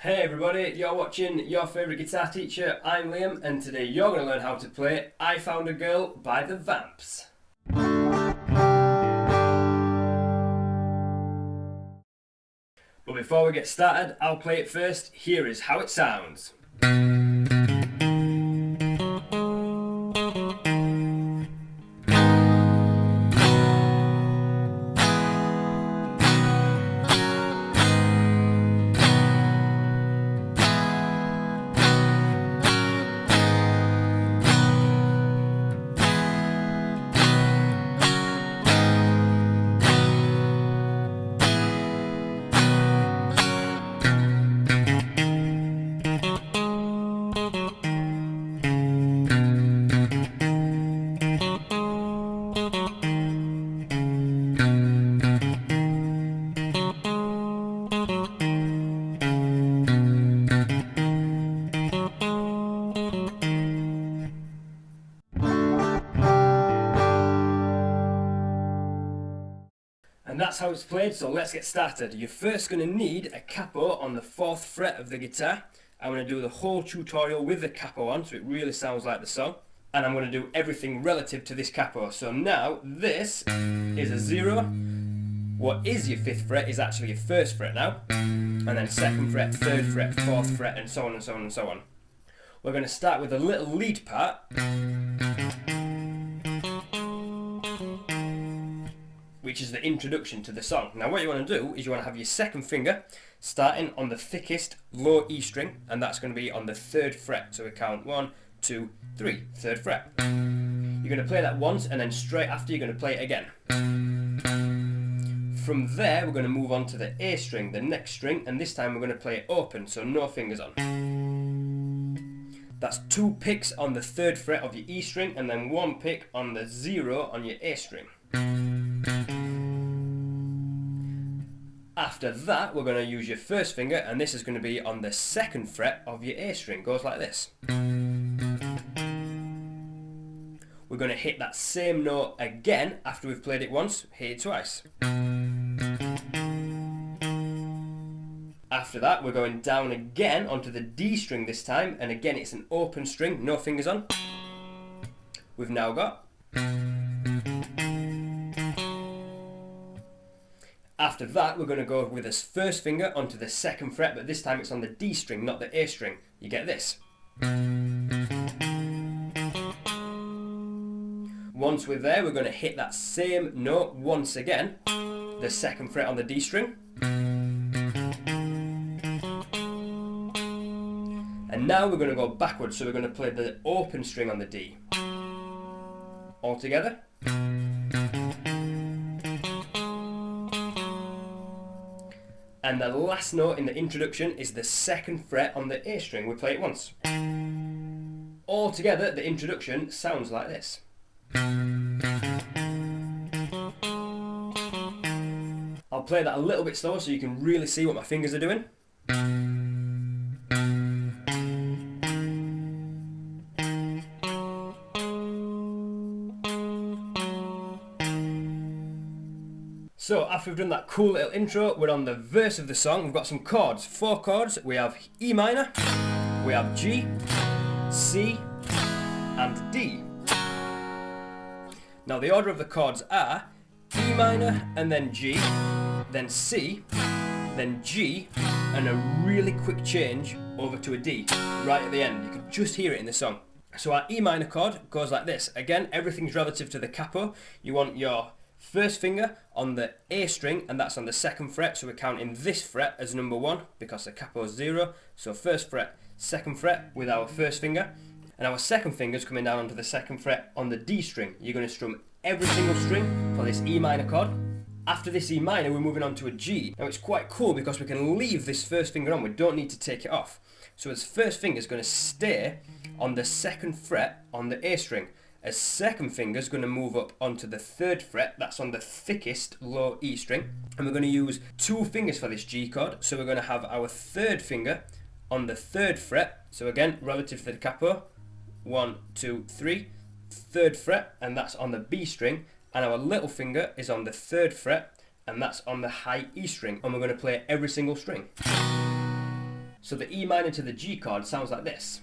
Hey everybody, you're watching Your Favourite Guitar Teacher. I'm Liam, and today you're going to learn how to play I Found a Girl by the Vamps. But before we get started, I'll play it first. Here is how it sounds. And that's how it's played, so let's get started. You're first going to need a capo on the 4th fret of the guitar. I'm going to do the whole tutorial with the capo on, so it really sounds like the song. And I'm going to do everything relative to this capo. So now, this is a 0. What is your 5th fret is actually your 1st fret now. And then 2nd fret, 3rd fret, 4th fret, and so on and so on and so on. We're going to start with a little lead part, which is the introduction to the song. Now what you want to do is you want to have your 2nd finger starting on the thickest low E string, and that's going to be on the 3rd fret. So we count 1, 2, 3, 3rd fret. You're going to play that once, and then straight after you're going to play it again. From there we're going to move on to the A string, the next string, and this time we're going to play it open, so no fingers on. That's 2 picks on the 3rd fret of your E string, and then 1 pick on the 0 on your A string. After that, we're going to use your 1st finger, and this is going to be on the 2nd fret of your A string. Goes like this. We're going to hit that same note again after we've played it once. Hit it twice. After that, we're going down again onto the D string this time, and again it's an open string, no fingers on. We've now got. After that, we're going to go with this 1st finger onto the 2nd fret, but this time it's on the D string, not the A string. You get this. Once we're there, we're going to hit that same note once again, the 2nd fret on the D string. And now we're going to go backwards, so we're going to play the open string on the D. All together. And the last note in the introduction is the 2nd fret on the A string. We play it once. All together, the introduction sounds like this. I'll play that a little bit slower so you can really see what my fingers are doing. So after we've done that cool little intro, we're on the verse of the song. We've got some chords, 4 chords. We have E minor, we have G, C, and D. Now the order of the chords are E minor and then G, then C, then G, and a really quick change over to a D right at the end. You can just hear it in the song. So our E minor chord goes like this. Again, everything's relative to the capo. You want your 1st finger on the A string, and that's on the 2nd fret, so we're counting this fret as number 1 because the capo is 0. So 1st fret, 2nd fret with our 1st finger, and our 2nd finger is coming down onto the 2nd fret on the D string. You're going to strum every single string for this E minor chord. After this E minor, we're moving on to a G. Now it's quite cool because we can leave this 1st finger on, we don't need to take it off. So his 1st finger is going to stay on the 2nd fret on the A string. A 2nd finger is going to move up onto the 3rd fret, that's on the thickest low E string. And we're going to use 2 fingers for this G chord, so we're going to have our 3rd finger on the 3rd fret. So again, relative to the capo, 1, 2, 3, 3rd fret, and that's on the B string. And our little finger is on the 3rd fret, and that's on the high E string. And we're going to play every single string. So the E minor to the G chord sounds like this.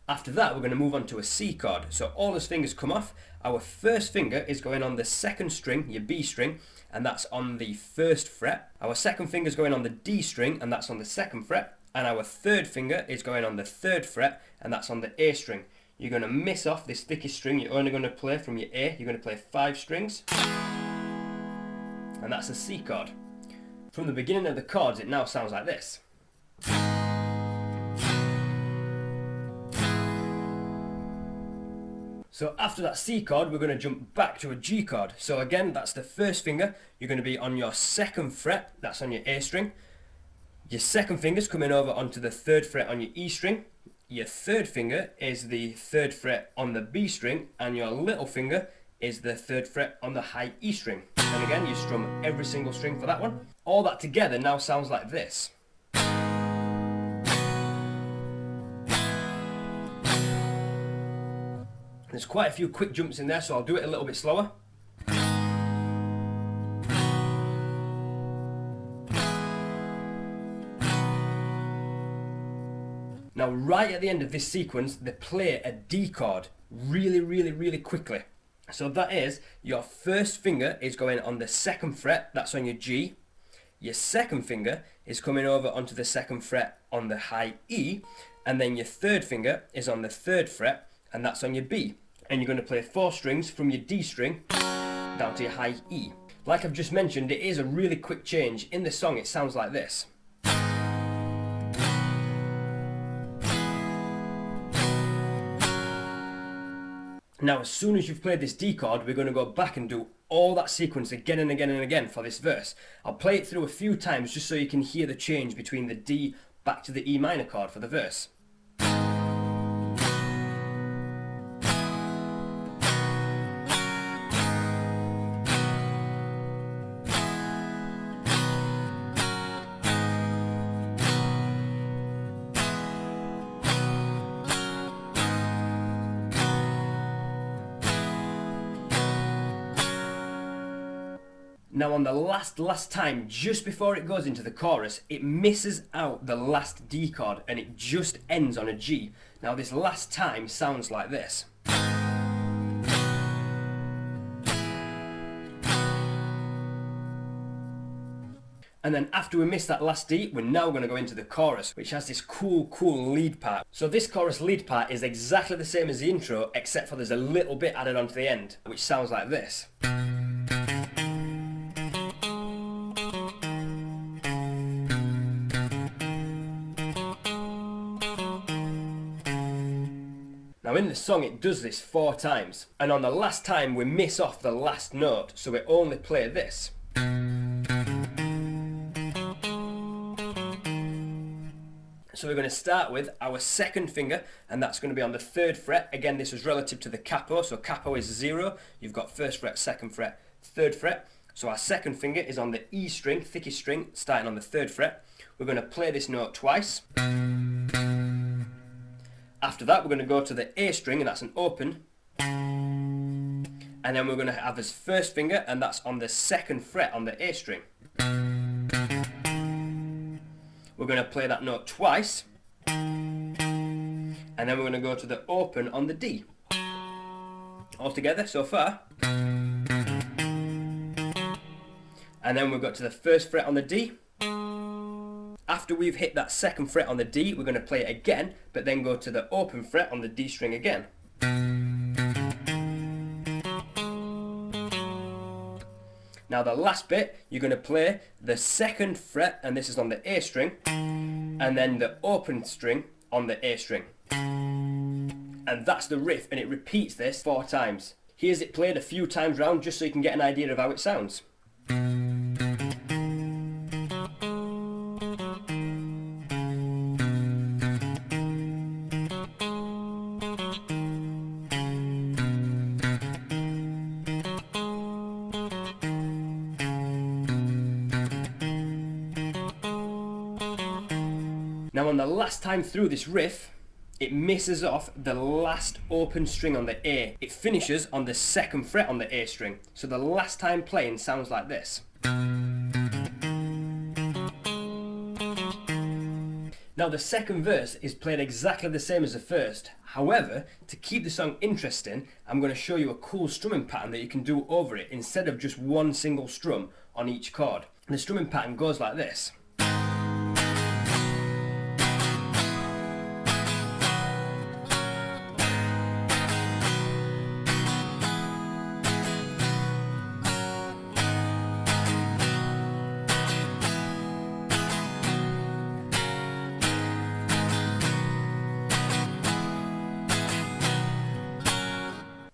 After that, we're going to move on to a C chord. So all those fingers come off. Our first finger is going on the second string, your B string, and that's on the first fret. Our second finger is going on the D string, and that's on the second fret. And our third finger is going on the third fret, and that's on the A string. You're going to miss off this thickest string. You're only going to play from your A. You're going to play 5 strings, and that's a C chord. From the beginning of the chords, it now sounds like this. So after that C chord, we're going to jump back to a G chord. So again, that's the first finger. You're going to be on your second fret, that's on your A string. Your second finger's coming over onto the third fret on your E string. Your third finger is the third fret on the B string, and your little finger is the third fret on the high E string. And again, you strum every single string for that one. All that together now sounds like this. There's quite a few quick jumps in there, so I'll do it a little bit slower. Now, right at the end of this sequence, they play a D chord really quickly. So that is, your first finger is going on the second fret, that's on your G. Your second finger is coming over onto the second fret on the high E, and then your third finger is on the third fret, and that's on your B. And you're going to play 4 strings from your D string down to your high E. Like I've just mentioned, it is a really quick change. In the song, it sounds like this. Now, as soon as you've played this D chord, we're going to go back and do all that sequence again and again and again for this verse. I'll play it through a few times just so you can hear the change between the D back to the E minor chord for the verse. Now on the last time, just before it goes into the chorus, it misses out the last D chord and it just ends on a G. Now this last time sounds like this. And then after we miss that last D, we're now going to go into the chorus, which has this cool lead part. So this chorus lead part is exactly the same as the intro, except for there's a little bit added onto the end, which sounds like this. Now in the song it does this 4 times, and on the last time we miss off the last note, so we only play this. So we're going to start with our second finger, and that's going to be on the 3rd fret. Again, this is relative to the capo, so capo is 0. You've got 1st fret, 2nd fret, 3rd fret. So our second finger is on the E string, thickest string, starting on the 3rd fret. We're going to play this note twice. After that, we're going to go to the A string, and that's an open. And then we're going to have his first finger, and that's on the 2nd fret on the A string. We're going to play that note twice. And then we're going to go to the open on the D. All together so far. And then we've got to the 1st fret on the D. After we've hit that 2nd fret on the D, we're going to play it again, but then go to the open fret on the D string again. Now the last bit, you're going to play the 2nd fret, and this is on the A string, and then the open string on the A string. And that's the riff, and it repeats this 4 times. Here's it played a few times round, just so you can get an idea of how it sounds. Now on the last time through this riff, it misses off the last open string on the A. It finishes on the 2nd fret on the A string. So the last time playing sounds like this. Now the second verse is played exactly the same as the first. However, to keep the song interesting, I'm going to show you a cool strumming pattern that you can do over it instead of just one single strum on each chord. And the strumming pattern goes like this.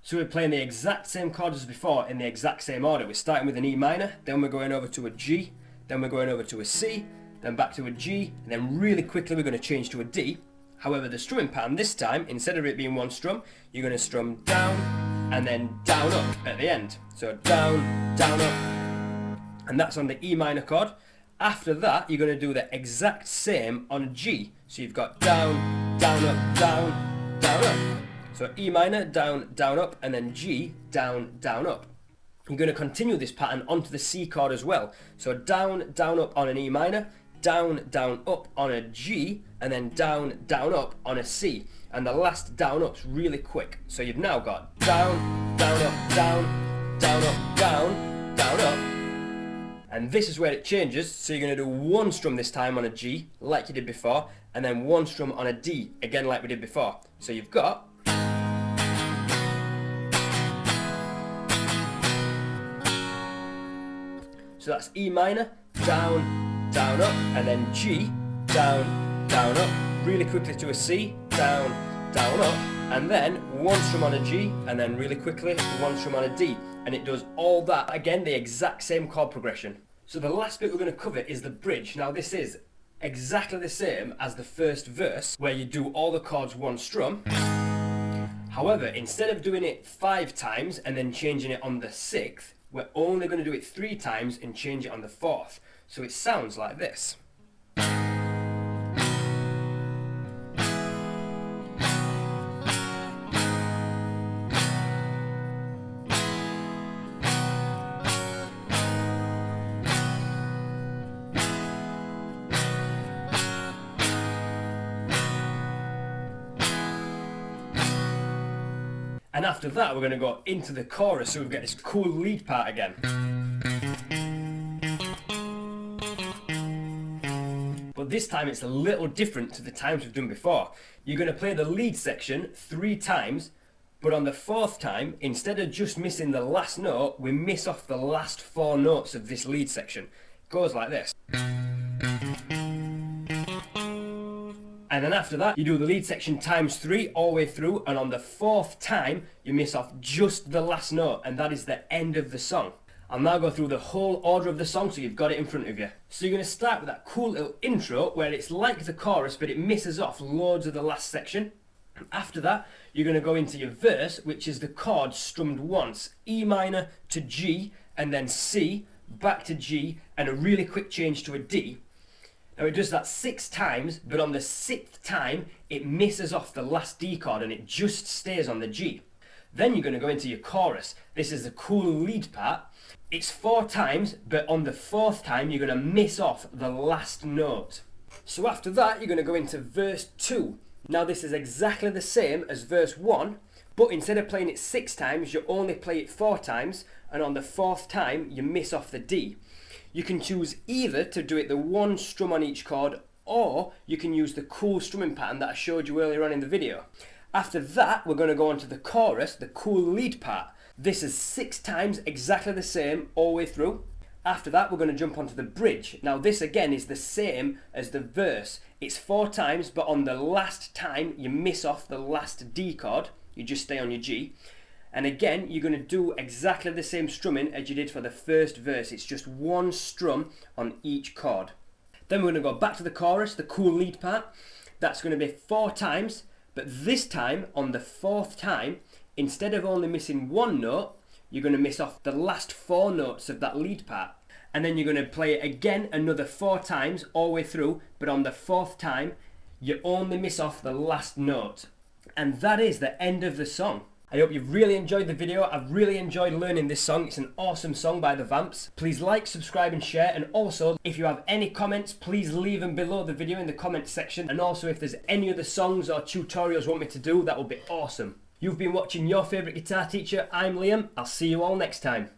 So we're playing the exact same chords as before in the exact same order. We're starting with an E minor, then we're going over to a G, then we're going over to a C, then back to a G, and then really quickly we're going to change to a D. However, the strumming pattern this time, instead of it being one strum, you're going to strum down and then down up at the end. So down, down up, and that's on the E minor chord. After that, you're going to do the exact same on a G. So you've got down, down, up, down, down, up. So E minor, down, down, up, and then G, down, down, up. You're going to continue this pattern onto the C chord as well. So down, down, up on an E minor, down, down, up on a G, and then down, down, up on a C. And the last down up's really quick. So you've now got down, down, up, down, down, up, down, down, up. And this is where it changes. So you're going to do one strum this time on a G, like you did before, and then one strum on a D, again like we did before. So you've got... So that's E minor, down, down, up, and then G, down, down, up, really quickly to a C, down, down, up, and then one strum on a G, and then really quickly one strum on a D. And it does all that, again, the exact same chord progression. So the last bit we're going to cover is the bridge. Now this is exactly the same as the first verse, where you do all the chords one strum. However, instead of doing it 5 times and then changing it on the 6th, we're only going to do it 3 times and change it on the 4th. So it sounds like this. And after that, we're going to go into the chorus, so we've got this cool lead part again. But this time it's a little different to the times we've done before. You're going to play the lead section 3 times, but on the 4th time, instead of just missing the last note, we miss off the last 4 notes of this lead section. It goes like this. And then after that, you do the lead section times 3 all the way through, and on the 4th time, you miss off just the last note, and that is the end of the song. I'll now go through the whole order of the song so you've got it in front of you. So you're going to start with that cool little intro where it's like the chorus, but it misses off loads of the last section. After that, you're going to go into your verse, which is the chords strummed once, E minor to G, and then C, back to G, and a really quick change to a D. Now it does that 6 times, but on the 6th time, it misses off the last D chord and it just stays on the G. Then you're going to go into your chorus. This is the cool lead part. It's 4 times, but on the 4th time, you're going to miss off the last note. So after that, you're going to go into verse 2. Now this is exactly the same as verse 1, but instead of playing it 6 times, you only play it 4 times, and on the 4th time, you miss off the D. You can choose either to do it the one strum on each chord, or you can use the cool strumming pattern that I showed you earlier on in the video. After that, we're going to go on to the chorus, the cool lead part. This is 6 times exactly the same all the way through. After that, we're going to jump onto the bridge. Now this again is the same as the verse. It's 4 times, but on the last time, you miss off the last D chord. You just stay on your G. And again, you're going to do exactly the same strumming as you did for the first verse. It's just one strum on each chord. Then we're going to go back to the chorus, the cool lead part. That's going to be 4 times, but this time, on the 4th time, instead of only missing 1 note, you're going to miss off the last 4 notes of that lead part. And then you're going to play it again another 4 times all the way through, but on the 4th time, you only miss off the last note. And that is the end of the song. I hope you've really enjoyed the video. I've really enjoyed learning this song. It's an awesome song by the Vamps. Please like, subscribe and share, and also if you have any comments, please leave them below the video in the comments section, and also if there's any other songs or tutorials you want me to do, that would be awesome. You've been watching Your Favourite Guitar Teacher. I'm Liam. I'll see you all next time.